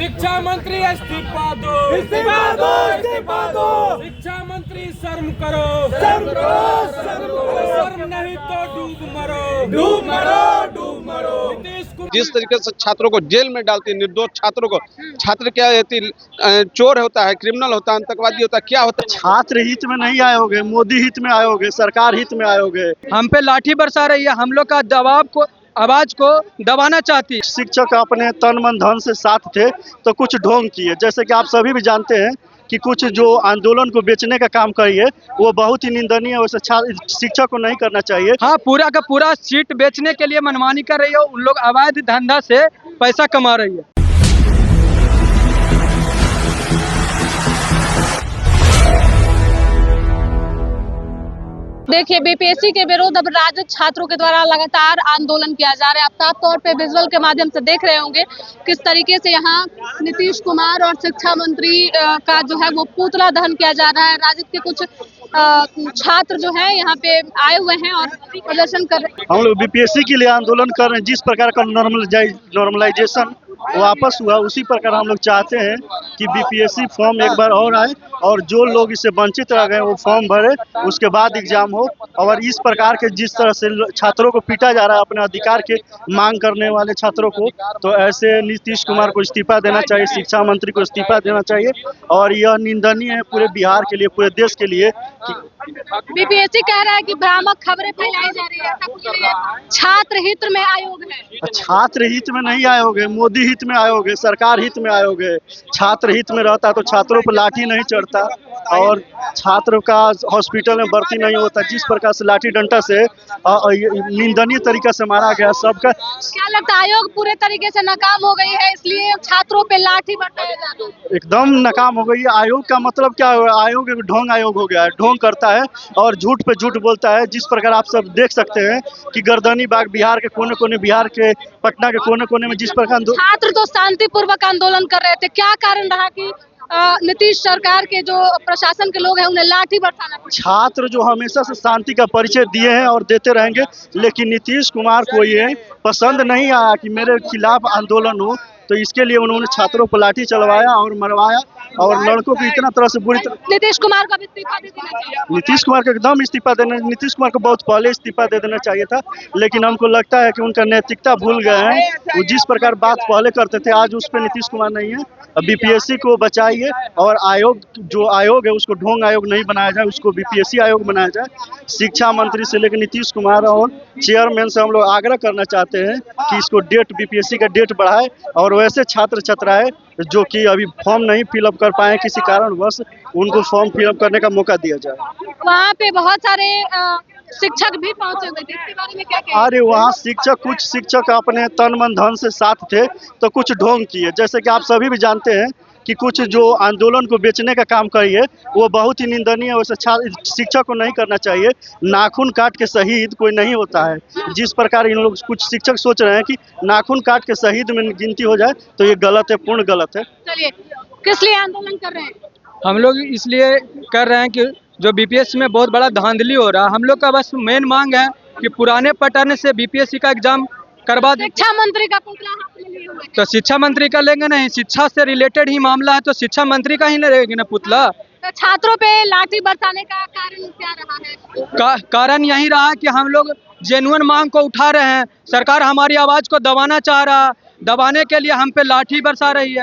शिक्षा मंत्री इस्तीफा दो, इस्तीफा दो, इस्तीफा दो। शिक्षा मंत्री शर्म करो, शर्म करो, शर्म करो। शर्म नहीं तो डूब मरो, डूब मरो, डूब मरो। नीतीश कुमार जिस तरीके से छात्रों को जेल में डालती है, निर्दोष छात्रों को, छात्र क्या होती, चोर होता है, क्रिमिनल होता है, आतंकवादी होता है, क्या होता है? छात्र हित में नहीं आए होगे, मोदी हित में आए होगे, सरकार हित में आए होगे। हम पे लाठी बरसा रही है, हम लोग का दबाव को, आवाज को दबाना चाहती है। शिक्षक अपने तन मन धन से साथ थे तो कुछ ढोंग किए, जैसे कि आप सभी भी जानते हैं कि कुछ जो आंदोलन को बेचने का काम करिए वो बहुत ही निंदनीय है, वैसे शिक्षक को नहीं करना चाहिए। हाँ, पूरा का पूरा सीट बेचने के लिए मनमानी कर रही है, उन लोग अवैध धंधा से पैसा कमा रही है। देखिए, बीपीएससी के विरोध अब राजद छात्रों के द्वारा लगातार आंदोलन किया जा रहा है। आप साफ तौर पे विजुअल के माध्यम से देख रहे होंगे किस तरीके से यहाँ नीतीश कुमार और शिक्षा मंत्री का जो है वो पुतला दहन किया जा रहा है। राजद के कुछ छात्र जो है यहाँ पे आए हुए हैं और प्रदर्शन कर रहे हैं। हम लोग बीपीएससी के लिए आंदोलन कर रहे हैं। जिस प्रकार का नॉर्मलाइजेशन वापस हुआ, उसी प्रकार हम लोग चाहते हैं कि बीपीएससी फॉर्म एक बार और आए और जो लोग इससे वंचित रह गए वो फॉर्म भरे, उसके बाद एग्जाम हो। और इस प्रकार के जिस तरह से छात्रों को पीटा जा रहा है, अपने अधिकार के मांग करने वाले छात्रों को, तो ऐसे नीतीश कुमार को इस्तीफा देना चाहिए, शिक्षा मंत्री को इस्तीफा देना चाहिए। और यह निंदनीय है पूरे बिहार के लिए, पूरे देश के लिए। बीपीएससी कह रहा है कि भ्रामक खबरें फैलाई जा रही है, सबके लिए छात्र हित में आयोग है। छात्र हित में नहीं आए होगे, मोदी हित में आए होगे, सरकार हित में आए होगे। छात्र हित में रहता तो छात्रों पर लाठी नहीं चढ़ता और छात्र का हॉस्पिटल में भर्ती नहीं होता। जिस प्रकार से लाठी डंडा से निंदनीय तरीका से मारा गया सबका। क्या लगता है आयोग पूरे तरीके से नाकाम हो गई है, इसलिए छात्रों पे लाठी बरसाया जा रहा है? एकदम नाकाम हो गई है। आयोग का मतलब क्या है? आयोग एक ढोंग आयोग हो गया है, ढोंग करता है और झूठ पे झूठ बोलता है। जिस प्रकार आप सब देख सकते हैं कि गर्दनी बाग बिहार के कोने कोने, बिहार के पटना के कोने कोने में जिस प्रकार छात्र तो शांतिपूर्वक आंदोलन कर रहे थे, क्या कारण रहा कि नीतीश सरकार के जो प्रशासन के लोग हैं उन्हें लाठी बरसाना पड़ा? छात्र जो हमेशा से शांति का परिचय दिए हैं और देते रहेंगे, लेकिन नीतीश कुमार को ये पसंद नहीं आया कि मेरे खिलाफ आंदोलन हो, तो इसके लिए उन्होंने छात्रों पर लाठी चलवाया और मरवाया और लड़कों को इतना तरह से बुरी तरह। नीतीश कुमार को इस्तीफा दे देना चाहिए। नीतीश कुमार को एकदम इस्तीफा देना, नीतीश कुमार को बहुत पहले इस्तीफा दे देना चाहिए था, लेकिन हमको लगता है कि उनका नैतिकता भूल गए हैं। वो जिस प्रकार बात पहले करते थे, आज उस पर नीतीश कुमार नहीं है। बीपीएससी को बचाइए और आयोग जो आयोग है उसको ढोंग आयोग नहीं बनाया जाए, उसको बीपीएससी आयोग बनाया जाए। शिक्षा मंत्री से लेकर नीतीश कुमार और चेयरमैन से हम लोग आग्रह करना चाहते हैं कि इसको डेट, बीपीएससी का डेट बढ़ाए और वैसे छात्र छात्राएं जो कि अभी फॉर्म नहीं फिलअप कर पाए किसी कारणवश, उनको फॉर्म फिलअप करने का मौका दिया जाए। वहाँ पे बहुत सारे शिक्षक भी पहुंचे हुए थे, इसके बारे में क्या कहेंगे? अरे वहाँ कुछ शिक्षक अपने तन मन धन से साथ थे तो कुछ ढोंग किए, जैसे कि आप सभी भी जानते हैं कि कुछ जो आंदोलन को बेचने का काम करिए वो बहुत ही निंदनीय है, वैसे शिक्षक को नहीं करना चाहिए। नाखून काट के शहीद कोई नहीं होता है। जिस प्रकार इन लोग कुछ शिक्षक सोच रहे हैं कि नाखून काट के शहीद में गिनती हो जाए, तो ये गलत है, पूर्ण गलत है। चलिए, किस लिए आंदोलन कर रहे हैं? हम लोग इसलिए कर रहे हैं कि जो बीपीएससी में बहुत बड़ा धांधली हो रहा है, हम लोग का बस मेन मांग है कि पुराने पैटर्न से बीपीएससी का एग्जाम करवा दे। शिक्षा मंत्री का पुतला हाथ में लिए हुए हैं। तो शिक्षा मंत्री का लेंगे नहीं, शिक्षा से रिलेटेड ही मामला है तो शिक्षा मंत्री का ही लेंगे ना पुतला। तो छात्रों पे लाठी बरसाने का कारण क्या रहा है? कारण यही रहा है कि हम लोग जेन्युइन मांग को उठा रहे हैं, सरकार हमारी आवाज को दबाना चाह रहा है, दबाने के लिए हम पे लाठी बरसा रही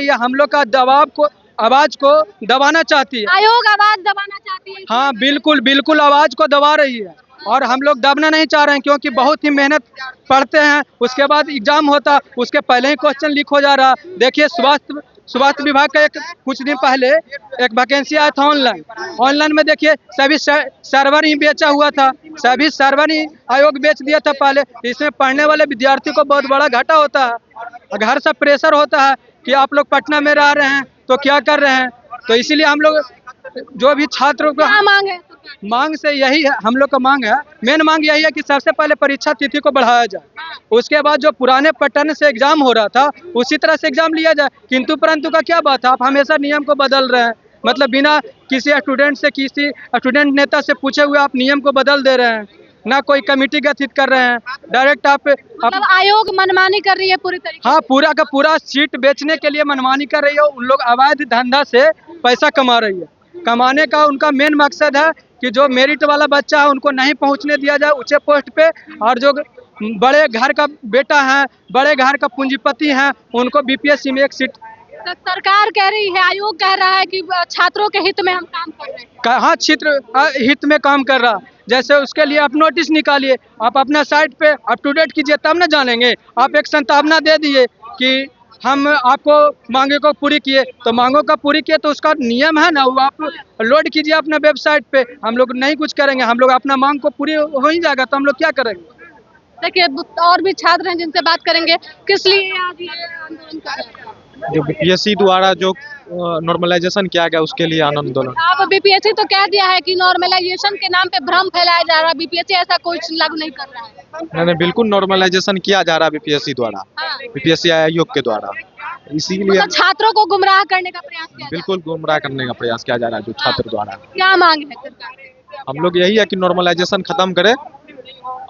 है, हम लोग का दबाव को, आवाज को दबाना चाहती है। आयोग आवाज दबाना चाहती है? हाँ, बिल्कुल बिल्कुल आवाज को दबा रही है और हम लोग दबना नहीं चाह रहे हैं, क्योंकि बहुत ही मेहनत पढ़ते हैं, उसके बाद एग्जाम होता, उसके पहले ही क्वेश्चन लीक हो जा रहा। देखिए, स्वास्थ्य विभाग का कुछ दिन पहले एक वैकेंसी आया था ऑनलाइन में, देखिए सभी सर्वर ही बेचा हुआ था, सभी सर्वर ही आयोग बेच दिया था पहले। इसमें पढ़ने वाले विद्यार्थी को बहुत बड़ा घाटा होता है, घर से प्रेशर होता है कि आप लोग पटना में रह रहे हैं तो क्या कर रहे हैं। तो इसीलिए हम लोग जो भी छात्रों को मांग है, मांग से यही है, हम लोग का मांग है, मेन मांग यही है कि सबसे पहले परीक्षा तिथि को बढ़ाया जाए, उसके बाद जो पुराने पैटर्न से एग्जाम हो रहा था उसी तरह से एग्जाम लिया जाए। किंतु परंतु का क्या बात है, आप हमेशा नियम को बदल रहे हैं, मतलब बिना किसी स्टूडेंट नेता से पूछे हुए आप नियम को बदल दे रहे हैं। ना कोई कमेटी गठित कर रहे हैं। डायरेक्ट आप मतलब आयोग मनमानी कर रही है पूरी तरीके हाँ, पूरा का पूरा सीट बेचने के लिए मनमानी कर रही है। उन लोग अवैध धंधा से पैसा कमा रही है। कमाने का उनका मेन मकसद है कि जो मेरिट वाला बच्चा है उनको नहीं पहुंचने दिया जाए ऊंचे पोस्ट पे, और जो बड़े घर का बेटा है, बड़े घर का पूंजीपति है, उनको बीपीएससी में एक सीट। तो सरकार कह रही है, आयोग कह रहा है कि छात्रों के हित में हम काम कर रहे हैं। हाँ, क्षेत्र हित में काम कर रहा। जैसे उसके लिए आप नोटिस निकालिए, आप अपना साइट पे अप टू डेट कीजिए, तब ना जानेंगे। आप एक संतावना दे दिए कि हम आपको मांगे को पूरी किए, तो मांगों का पूरी किए तो उसका नियम है ना, वो आप लोड कीजिए अपना वेबसाइट पे। हम लोग नहीं कुछ करेंगे, हम लोग अपना मांग को पूरी हो ही जाएगा तो हम लोग क्या करेंगे। देखिए और भी छात्र हैं जिनसे बात करेंगे, किस लिए आज ये आंदोलन कर रहे हैं? जो बीपीएससी द्वारा जो नॉर्मलाइजेशन किया गया उसके लिए आंदोलन। आप बीपीएससी तो कह दिया है कि नॉर्मलाइजेशन के नाम पे भ्रम फैलाया जा रहा है, बीपीएससी ऐसा कुछ लागू नहीं कर रहा है। नहीं, बिल्कुल नॉर्मलाइजेशन किया जा रहा है बीपीएससी द्वारा, हाँ। बीपीएससी आयोग के द्वारा। इसीलिए मतलब छात्रों को गुमराह करने का प्रयास किया जा बिल्कुल गुमराह करने का प्रयास किया जा रहा है जो छात्र द्वारा। रहा है। क्या मांग है सरकार? हम लोग यही है कि नॉर्मलाइजेशन खत्म करे,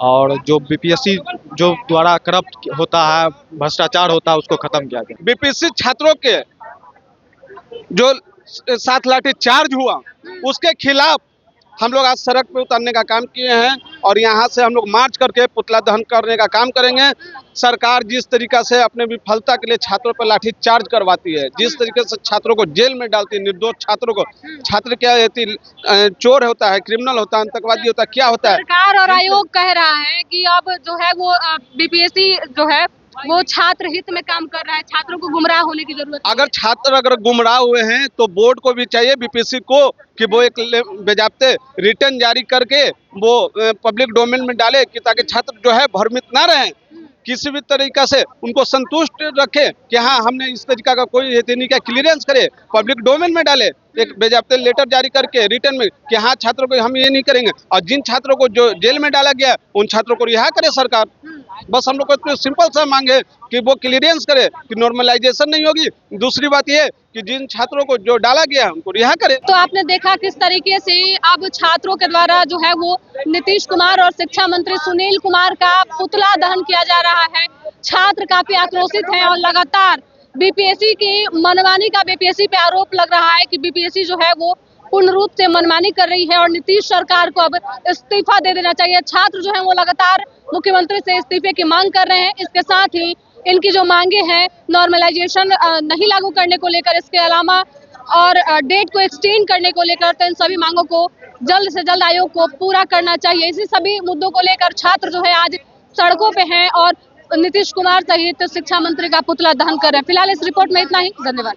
और जो बीपीएससी जो द्वारा करप्ट होता है, भ्रष्टाचार होता है, उसको खत्म किया जाए। बीपीएससी छात्रों के जो साथ लाठी चार्ज हुआ उसके खिलाफ हम लोग आज सड़क पे उतरने का काम किए हैं, और यहाँ से हम लोग मार्च करके पुतला दहन करने का काम करेंगे। सरकार जिस तरीका से अपने विफलता के लिए छात्रों पर लाठी चार्ज करवाती है, जिस तरीके से छात्रों को जेल में डालती है, निर्दोष छात्रों को, छात्र क्या चोर होता है, क्रिमिनल होता है, आतंकवादी होता है, क्या होता है। सरकार और आयोग कह रहा है कि अब जो है वो बीपीएससी जो है वो छात्र हित में काम कर रहा है, छात्रों को गुमराह होने की जरूरत नहीं है। अगर छात्र गुमराह हुए हैं तो बोर्ड को भी चाहिए, बीपीएससी को, कि वो एक बेजाब्ते रिटर्न जारी करके वो पब्लिक डोमेन में डाले, कि ताकि छात्र जो है भ्रमित ना रहें, किसी भी तरीका से उनको संतुष्ट रखे कि हाँ हमने इस तरीका का कोई नहीं किया, क्लियरेंस करे, पब्लिक डोमेन में डाले, एक बेजाब्ते लेटर जारी करके रिटर्न में कि हाँ छात्रों को हम ये नहीं करेंगे, और जिन छात्रों को जो जेल में डाला गया उन छात्रों को रिहा करे सरकार। बस हम लोग को इतना सिंपल सा मांग है कि वो क्लियरेंस करे, कि नॉर्मलाइजेशन नहीं होगी। दूसरी बात ये कि जिन छात्रों को जो डाला गया उनको रिहा करे। तो आपने देखा किस तरीके से अब छात्रों के द्वारा जो है वो नीतीश कुमार और शिक्षा मंत्री सुनील कुमार का पुतला दहन किया जा रहा है। छात्र काफी आक्रोशित हैं और लगातार बीपीएससी की मनमानी का बीपीएससी पे आरोप लग रहा है कि बीपीएससी जो है वो पूर्ण रूप से मनमानी कर रही है और नीतीश सरकार को अब इस्तीफा दे देना चाहिए। छात्र जो है वो लगातार मुख्यमंत्री से इस्तीफे की मांग कर रहे हैं। इसके साथ ही इनकी जो मांगे हैं नॉर्मलाइजेशन नहीं लागू करने को लेकर, इसके अलावा और डेट को एक्सटेंड करने को लेकर, तो इन सभी मांगों को जल्द से जल्द आयोग को पूरा करना चाहिए। इसी सभी मुद्दों को लेकर छात्र जो है आज सड़कों पे हैं और नीतीश कुमार सहित शिक्षा मंत्री का पुतला दहन कर रहे हैं। फिलहाल इस रिपोर्ट में इतना ही, धन्यवाद।